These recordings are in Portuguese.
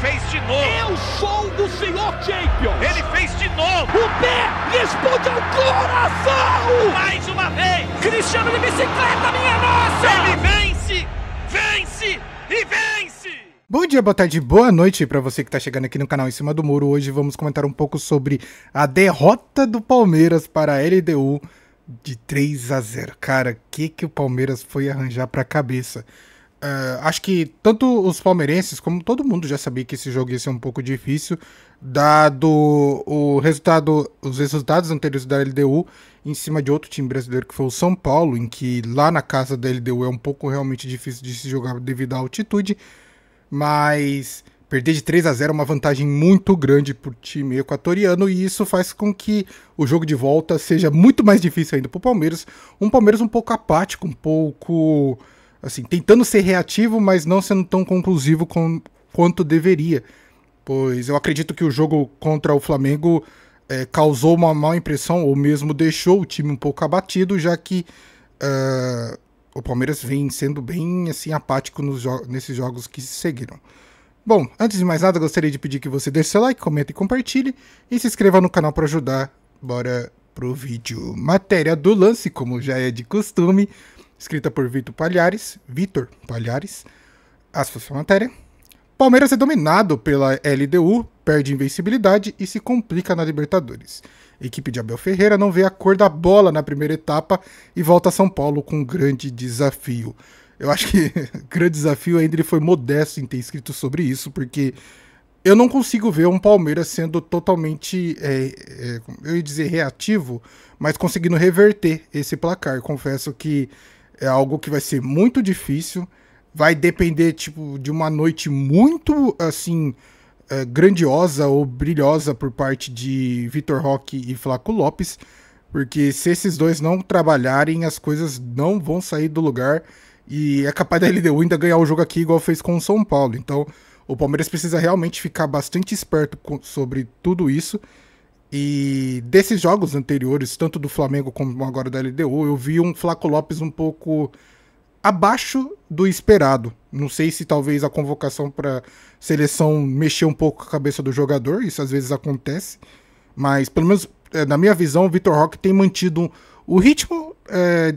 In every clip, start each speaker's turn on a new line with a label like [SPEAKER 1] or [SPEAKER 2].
[SPEAKER 1] fez de novo.
[SPEAKER 2] Eu sou do Senhor Champions.
[SPEAKER 1] Ele fez de novo.
[SPEAKER 2] O pé responde ao coração.
[SPEAKER 1] Mais uma vez.
[SPEAKER 2] Cristiano de bicicleta, minha nossa.
[SPEAKER 1] Ele vence, vence e vence.
[SPEAKER 3] Bom dia, boa tarde, boa noite para você que tá chegando aqui no canal Em Cima do Muro. Hoje vamos comentar um pouco sobre a derrota do Palmeiras para a LDU de 3-0. Cara, que o Palmeiras foi arranjar pra cabeça? Acho que tanto os palmeirenses como todo mundo já sabia que esse jogo ia ser um pouco difícil, dado os resultados anteriores da LDU em cima de outro time brasileiro que foi o São Paulo, em que lá na casa da LDU é um pouco realmente difícil de se jogar devido à altitude, mas perder de 3-0 é uma vantagem muito grande para o time equatoriano, e isso faz com que o jogo de volta seja muito mais difícil ainda para o Palmeiras. Um Palmeiras um pouco apático, um pouco assim, tentando ser reativo, mas não sendo tão conclusivo quanto deveria. Pois eu acredito que o jogo contra o Flamengo causou uma má impressão, ou mesmo deixou o time um pouco abatido, já que o Palmeiras vem sendo bem assim, apático nesses jogos que se seguiram. Bom, antes de mais nada, gostaria de pedir que você deixe seu like, comente e compartilhe, e se inscreva no canal para ajudar. Bora pro vídeo. Matéria do lance, como já é de costume, escrita por Vitor Palhares. Aspas para a matéria. Palmeiras é dominado pela LDU, perde invencibilidade e se complica na Libertadores. A equipe de Abel Ferreira não vê a cor da bola na primeira etapa e volta a São Paulo com um grande desafio. Eu acho que o grande desafio ainda ele foi modesto em ter escrito sobre isso, porque eu não consigo ver um Palmeiras sendo totalmente, eu ia dizer reativo, mas conseguindo reverter esse placar. Confesso que é algo que vai ser muito difícil, vai depender tipo, de uma noite muito assim grandiosa ou brilhosa por parte de Vitor Roque e Flaco Lopes, porque se esses dois não trabalharem, as coisas não vão sair do lugar. E é capaz da LDU ainda ganhar o jogo aqui igual fez com o São Paulo. Então o Palmeiras precisa realmente ficar bastante esperto sobre tudo isso. E desses jogos anteriores, tanto do Flamengo como agora da LDU, eu vi um Flaco Lopes um pouco abaixo do esperado. Não sei se talvez a convocação para seleção mexeu um pouco com a cabeça do jogador, isso às vezes acontece. Mas pelo menos na minha visão, o Vitor Roque tem mantido o ritmo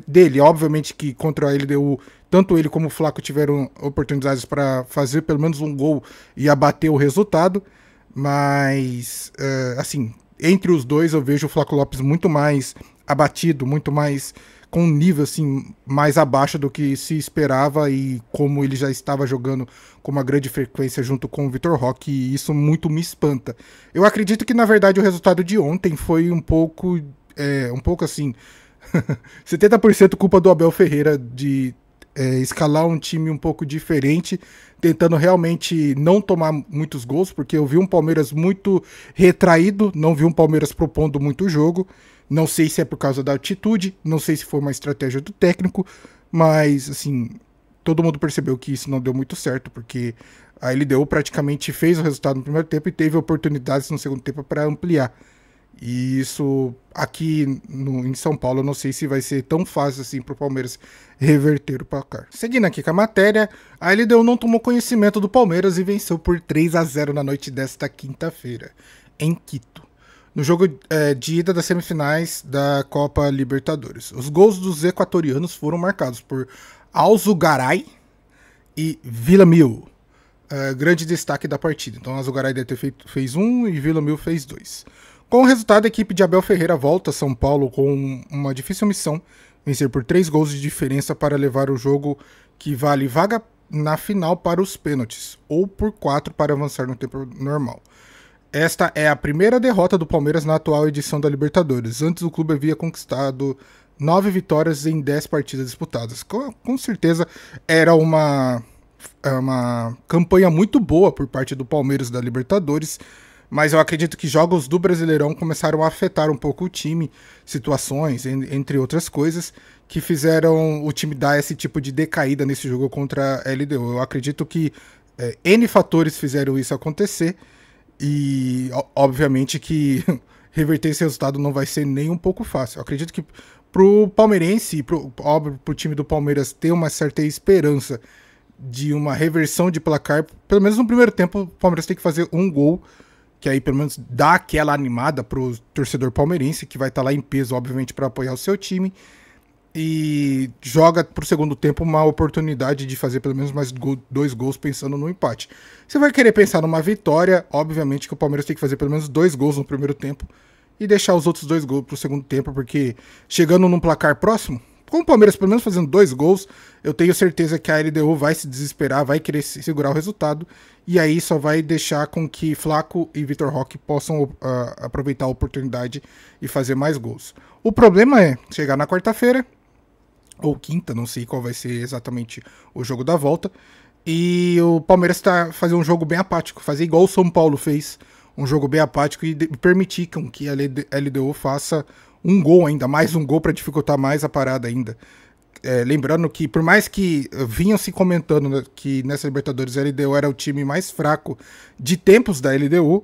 [SPEAKER 3] dele. Obviamente que contra a LDU, tanto ele como o Flaco tiveram oportunidades para fazer pelo menos um gol e abater o resultado. Mas, assim, entre os dois eu vejo o Flaco Lopes muito mais abatido, muito mais com um nível assim, mais abaixo do que se esperava e como ele já estava jogando com uma grande frequência junto com o Vitor Roque, e isso muito me espanta. Eu acredito que, na verdade, o resultado de ontem foi um pouco assim, 70% culpa do Abel Ferreira de escalar um time um pouco diferente, tentando realmente não tomar muitos gols, porque eu vi um Palmeiras muito retraído, não vi um Palmeiras propondo muito jogo. Não sei se é por causa da altitude, não sei se foi uma estratégia do técnico, mas assim, todo mundo percebeu que isso não deu muito certo, porque a LDU praticamente fez o resultado no primeiro tempo e teve oportunidades no segundo tempo para ampliar. E isso aqui em São Paulo eu não sei se vai ser tão fácil assim para o Palmeiras reverter o placar. Seguindo aqui com a matéria, a LDU não tomou conhecimento do Palmeiras e venceu por 3-0 na noite desta quinta-feira, em Quito, no jogo de ida das semifinais da Copa Libertadores. Os gols dos equatorianos foram marcados por Alzugaray e Villamil. Grande destaque da partida. Então Alzugaray fez 1 e Villamil fez 2. Com o resultado, a equipe de Abel Ferreira volta a São Paulo com uma difícil missão: vencer por 3 gols de diferença para levar o jogo que vale vaga na final para os pênaltis, ou por 4 para avançar no tempo normal. Esta é a primeira derrota do Palmeiras na atual edição da Libertadores. Antes, o clube havia conquistado 9 vitórias em 10 partidas disputadas. Com certeza era uma campanha muito boa por parte do Palmeiras da Libertadores, mas eu acredito que jogos do Brasileirão começaram a afetar um pouco o time, situações, entre outras coisas, que fizeram o time dar esse tipo de decaída nesse jogo contra a LDU. Eu acredito que N fatores fizeram isso acontecer, e obviamente que reverter esse resultado não vai ser nem um pouco fácil. Eu acredito que pro palmeirense e pro time do Palmeiras ter uma certa esperança de uma reversão de placar. Pelo menos no primeiro tempo, o Palmeiras tem que fazer um gol, que aí pelo menos dá aquela animada pro torcedor palmeirense, que vai estar lá em peso, obviamente, para apoiar o seu time. E joga pro segundo tempo uma oportunidade de fazer pelo menos mais 2 gols pensando no empate. Você vai querer pensar numa vitória, obviamente que o Palmeiras tem que fazer pelo menos 2 gols no primeiro tempo e deixar os outros 2 gols pro segundo tempo, porque chegando num placar próximo, com o Palmeiras pelo menos fazendo 2 gols, eu tenho certeza que a LDU vai se desesperar, vai querer segurar o resultado, e aí só vai deixar com que Flaco e Vitor Roque possam aproveitar a oportunidade e fazer mais gols. O problema é chegar na quarta-feira, ou quinta, não sei qual vai ser exatamente o jogo da volta, e o Palmeiras tá fazendo um jogo bem apático, fazer igual o São Paulo fez, um jogo bem apático e permitir que a LDU faça um gol ainda, mais um gol para dificultar mais a parada ainda. Lembrando que por mais que vinham se comentando que nessa Libertadores a LDU era o time mais fraco de tempos da LDU,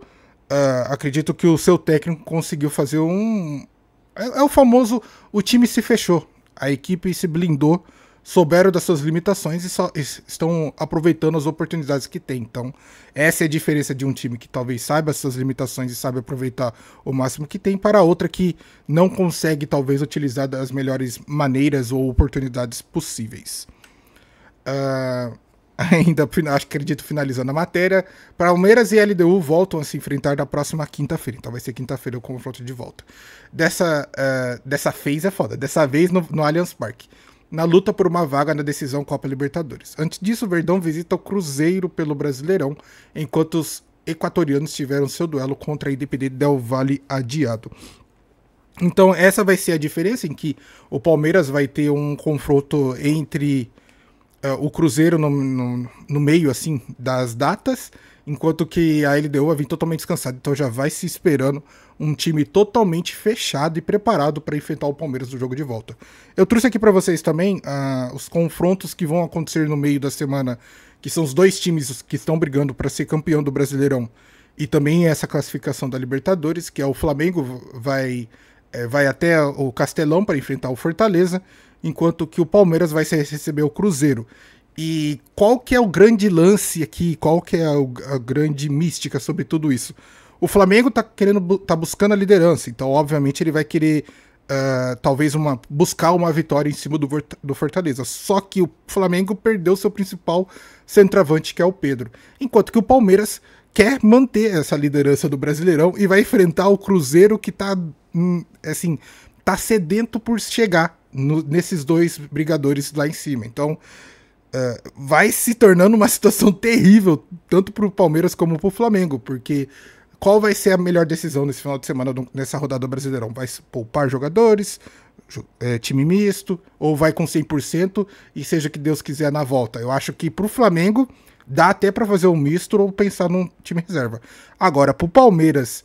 [SPEAKER 3] acredito que o seu técnico conseguiu fazer o famoso, o time se fechou. A equipe se blindou, souberam das suas limitações e só estão aproveitando as oportunidades que tem. Então, essa é a diferença de um time que talvez saiba as suas limitações e sabe aproveitar o máximo que tem, para outra que não consegue, talvez, utilizar das melhores maneiras ou oportunidades possíveis. Acredito, finalizando a matéria, Palmeiras e LDU voltam a se enfrentar na próxima quinta-feira. Então vai ser quinta-feira o confronto de volta. Dessa vez é foda. Dessa vez no Allianz Parque. Na luta por uma vaga na decisão Copa Libertadores. Antes disso, o Verdão visita o Cruzeiro pelo Brasileirão, enquanto os equatorianos tiveram seu duelo contra a Independente Del Valle adiado. Então essa vai ser a diferença, em que o Palmeiras vai ter um confronto entre o Cruzeiro no meio, assim, das datas, enquanto que a LDU vai vir totalmente descansada. Então já vai se esperando um time totalmente fechado e preparado para enfrentar o Palmeiras no jogo de volta. Eu trouxe aqui para vocês também os confrontos que vão acontecer no meio da semana, que são os 2 times que estão brigando para ser campeão do Brasileirão e também essa classificação da Libertadores, que é o Flamengo vai até o Castelão para enfrentar o Fortaleza, enquanto que o Palmeiras vai receber o Cruzeiro. E qual que é o grande lance aqui, qual que é a grande mística sobre tudo isso? O Flamengo tá buscando a liderança, então obviamente ele vai querer talvez buscar uma vitória em cima do Fortaleza. Só que o Flamengo perdeu seu principal centroavante, que é o Pedro. Enquanto que o Palmeiras quer manter essa liderança do Brasileirão e vai enfrentar o Cruzeiro, que tá sedento por chegar nesses 2 brigadores lá em cima. Então vai se tornando uma situação terrível, tanto para o Palmeiras como para o Flamengo, porque qual vai ser a melhor decisão nesse final de semana, nessa rodada do Brasileirão? Vai poupar jogadores, time misto, ou vai com 100% e seja que Deus quiser na volta? Eu acho que para o Flamengo dá até para fazer um misto ou pensar num time reserva. Agora, para o Palmeiras,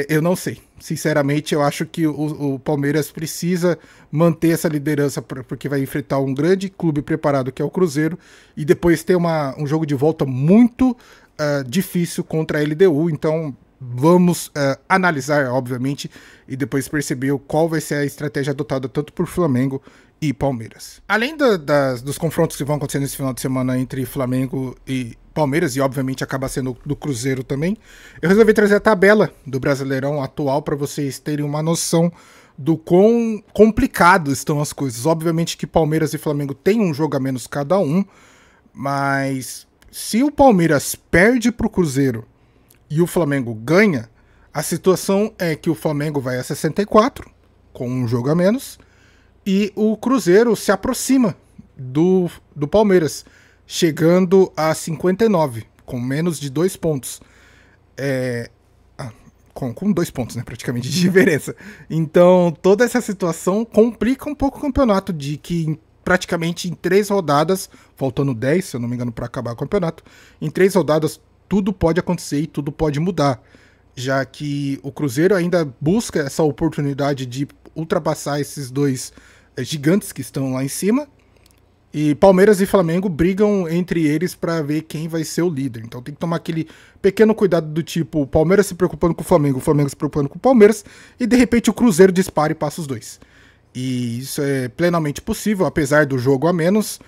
[SPEAKER 3] eu não sei. Sinceramente, eu acho que o Palmeiras precisa manter essa liderança, porque vai enfrentar um grande clube preparado, que é o Cruzeiro, e depois ter um jogo de volta muito difícil contra a LDU. Então vamos analisar, obviamente, e depois perceber qual vai ser a estratégia adotada tanto por Flamengo e Palmeiras. Além dos confrontos que vão acontecer nesse final de semana entre Flamengo e Palmeiras, e obviamente acaba sendo do Cruzeiro também, eu resolvi trazer a tabela do Brasileirão atual para vocês terem uma noção do quão complicado estão as coisas. Obviamente que Palmeiras e Flamengo têm um jogo a menos cada um, mas se o Palmeiras perde para o Cruzeiro e o Flamengo ganha, a situação é que o Flamengo vai a 64, com um jogo a menos, e o Cruzeiro se aproxima do Palmeiras, chegando a 59, com menos de 2 pontos. Com 2 pontos, né, praticamente, de diferença. Então, toda essa situação complica um pouco o campeonato, de que praticamente em 3 rodadas, faltando 10, se eu não me engano, para acabar o campeonato, em 3 rodadas tudo pode acontecer e tudo pode mudar, já que o Cruzeiro ainda busca essa oportunidade de ultrapassar esses 2 gigantes que estão lá em cima, e Palmeiras e Flamengo brigam entre eles para ver quem vai ser o líder. Então tem que tomar aquele pequeno cuidado do tipo, o Palmeiras se preocupando com o Flamengo se preocupando com o Palmeiras, e de repente o Cruzeiro dispara e passa os 2. E isso é plenamente possível, apesar do jogo a menos.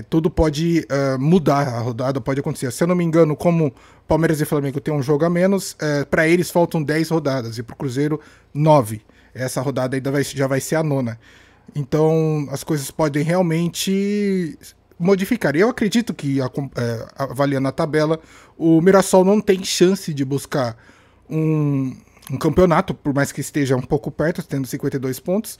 [SPEAKER 3] tudo pode mudar, a rodada pode acontecer. Se eu não me engano, como Palmeiras e Flamengo tem um jogo a menos, para eles faltam 10 rodadas e para o Cruzeiro 9. Essa rodada ainda já vai ser a 9ª. Então as coisas podem realmente modificar. Eu acredito que, avaliando a tabela, o Mirassol não tem chance de buscar um campeonato, por mais que esteja um pouco perto, tendo 52 pontos.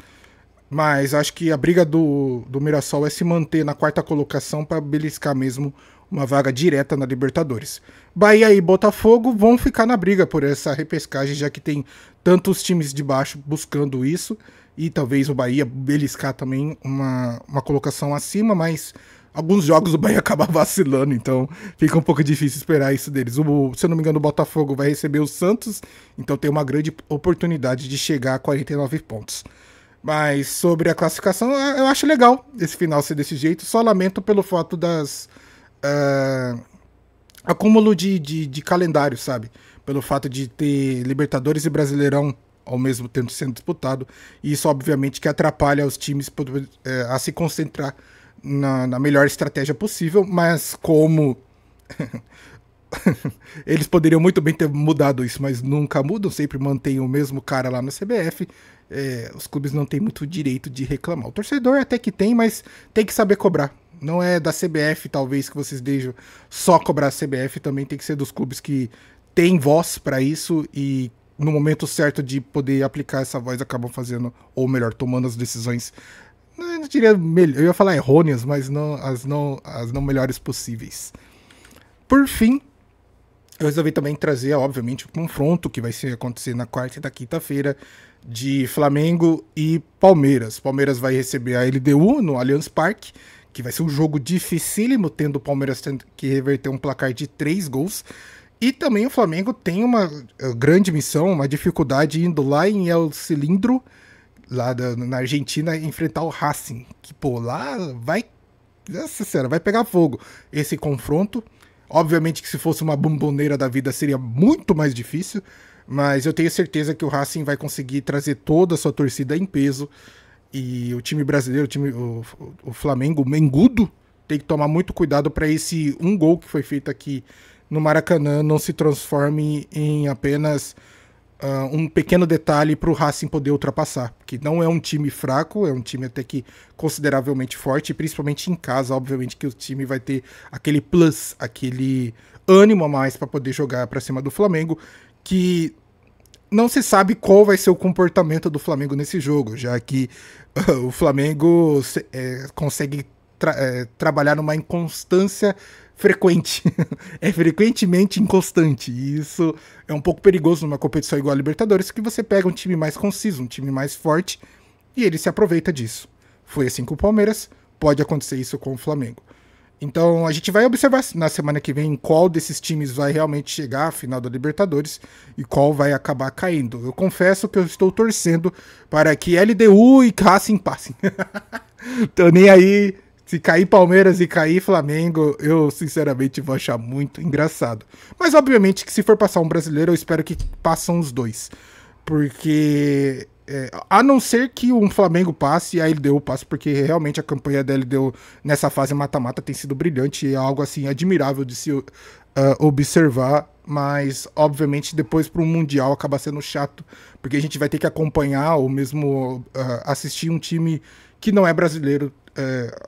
[SPEAKER 3] Mas acho que a briga do Mirassol é se manter na 4ª colocação para beliscar mesmo uma vaga direta na Libertadores. Bahia e Botafogo vão ficar na briga por essa repescagem, já que tem tantos times de baixo buscando isso, e talvez o Bahia beliscar também uma colocação acima, mas alguns jogos o Bahia acaba vacilando, então fica um pouco difícil esperar isso deles. Se eu não me engano, o Botafogo vai receber o Santos, então tem uma grande oportunidade de chegar a 49 pontos. Mas sobre a classificação, eu acho legal esse final ser desse jeito. Só lamento pelo fato das acúmulo de calendário, sabe? Pelo fato de ter Libertadores e Brasileirão ao mesmo tempo sendo disputado. E isso, obviamente, que atrapalha os times a se concentrar na melhor estratégia possível. Mas como eles poderiam muito bem ter mudado isso, mas nunca mudam, sempre mantêm o mesmo cara lá na CBF. Os clubes não têm muito direito de reclamar. O torcedor até que tem, mas tem que saber cobrar. Não é da CBF, talvez, que vocês deixam só cobrar a CBF, também tem que ser dos clubes que têm voz para isso e no momento certo de poder aplicar essa voz acabam fazendo, ou melhor, tomando as decisões, não diria melhor, eu ia falar errôneas, mas as não melhores possíveis. Por fim, eu resolvi também trazer, obviamente, o confronto que vai acontecer na 4ª e na 5ª-feira de Flamengo e Palmeiras. Palmeiras vai receber a LDU no Allianz Parque, que vai ser um jogo dificílimo, tendo o Palmeiras tendo que reverter um placar de 3 gols. E também o Flamengo tem uma grande missão, uma dificuldade indo lá em El Cilindro, lá na Argentina, enfrentar o Racing. Que, lá vai... Nossa senhora, vai pegar fogo esse confronto. Obviamente que se fosse uma Bomboneira da vida seria muito mais difícil, mas eu tenho certeza que o Racing vai conseguir trazer toda a sua torcida em peso. E o time brasileiro, o Flamengo, o Mengudo, tem que tomar muito cuidado para esse um gol que foi feito aqui no Maracanã não se transforme em apenas um pequeno detalhe para o Racing poder ultrapassar. Porque não é um time fraco, é um time até que consideravelmente forte, principalmente em casa, obviamente que o time vai ter aquele plus, aquele ânimo a mais para poder jogar para cima do Flamengo, que não se sabe qual vai ser o comportamento do Flamengo nesse jogo, já que o Flamengo consegue trabalhar numa inconstância frequente. É frequentemente inconstante. E isso é um pouco perigoso numa competição igual a Libertadores, que você pega um time mais conciso, um time mais forte, e ele se aproveita disso. Foi assim com o Palmeiras, pode acontecer isso com o Flamengo. Então a gente vai observar na semana que vem qual desses times vai realmente chegar à final da Libertadores e qual vai acabar caindo. Eu confesso que eu estou torcendo para que LDU e Racing passem. Tô nem aí. Se cair Palmeiras e cair Flamengo, eu sinceramente vou achar muito engraçado. Mas obviamente que se for passar um brasileiro, eu espero que passem os dois. Porque a não ser que um Flamengo passe e a LDU passe, porque realmente a campanha da LDU nessa fase mata-mata tem sido brilhante e é algo assim admirável de se observar, mas obviamente depois para um Mundial acaba sendo chato, porque a gente vai ter que acompanhar ou mesmo assistir um time que não é brasileiro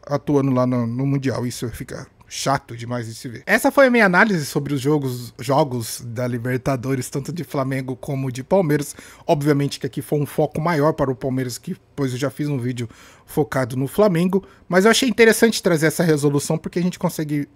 [SPEAKER 3] atuando lá no Mundial. Isso fica chato demais de se ver. Essa foi a minha análise sobre os jogos da Libertadores, tanto de Flamengo como de Palmeiras. Obviamente que aqui foi um foco maior para o Palmeiras, que depois eu já fiz um vídeo focado no Flamengo, mas eu achei interessante trazer essa resolução porque a gente consegue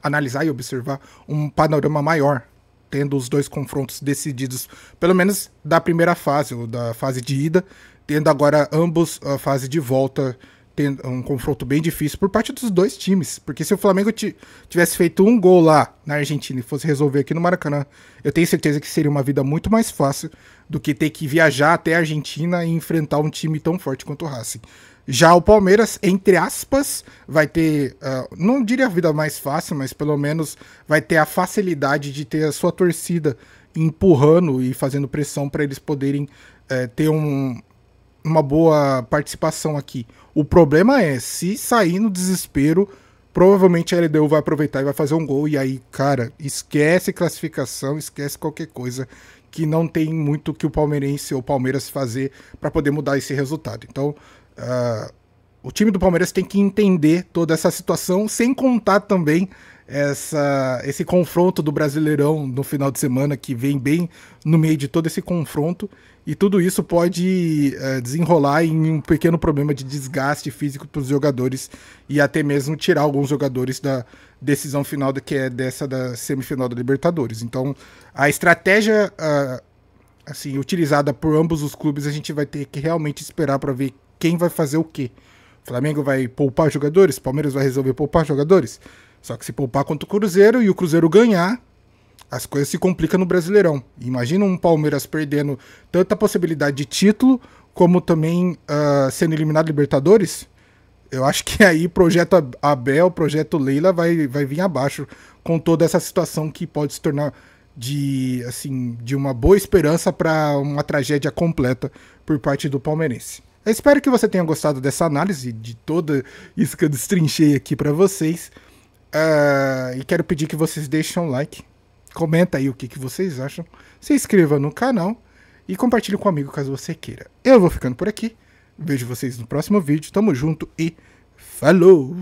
[SPEAKER 3] analisar e observar um panorama maior, tendo os dois confrontos decididos, pelo menos da primeira fase, ou da fase de ida, tendo agora ambos a fase de volta, tendo um confronto bem difícil por parte dos dois times. Porque se o Flamengo tivesse feito um gol lá na Argentina e fosse resolver aqui no Maracanã, eu tenho certeza que seria uma vida muito mais fácil do que ter que viajar até a Argentina e enfrentar um time tão forte quanto o Racing. Já o Palmeiras, entre aspas, vai ter, não diria a vida mais fácil, mas pelo menos vai ter a facilidade de ter a sua torcida empurrando e fazendo pressão para eles poderem ter uma boa participação aqui. O problema é, se sair no desespero, provavelmente a LDU vai aproveitar e vai fazer um gol. E aí, cara, esquece classificação, esquece qualquer coisa, que não tem muito que o palmeirense ou o Palmeiras fazer para poder mudar esse resultado. Então, o time do Palmeiras tem que entender toda essa situação, sem contar também esse confronto do Brasileirão no final de semana, que vem bem no meio de todo esse confronto, e tudo isso pode desenrolar em um pequeno problema de desgaste físico para os jogadores, e até mesmo tirar alguns jogadores da decisão final, que é dessa da semifinal da Libertadores. Então, a estratégia assim, utilizada por ambos os clubes, a gente vai ter que realmente esperar para ver quem vai fazer o quê. O Flamengo vai poupar jogadores, o Palmeiras vai resolver poupar jogadores. Só que se poupar contra o Cruzeiro e o Cruzeiro ganhar, as coisas se complicam no Brasileirão. Imagina um Palmeiras perdendo tanta possibilidade de título, como também sendo eliminado da Libertadores. Eu acho que aí o projeto Abel, o projeto Leila vai vir abaixo, com toda essa situação que pode se tornar de uma boa esperança para uma tragédia completa por parte do palmeirense. Eu espero que você tenha gostado dessa análise, de toda isso que eu destrinchei aqui para vocês. E quero pedir que vocês deixem um like, comenta aí o que vocês acham, se inscreva no canal e compartilhe com um amigo caso você queira. Eu vou ficando por aqui, vejo vocês no próximo vídeo, tamo junto e falou!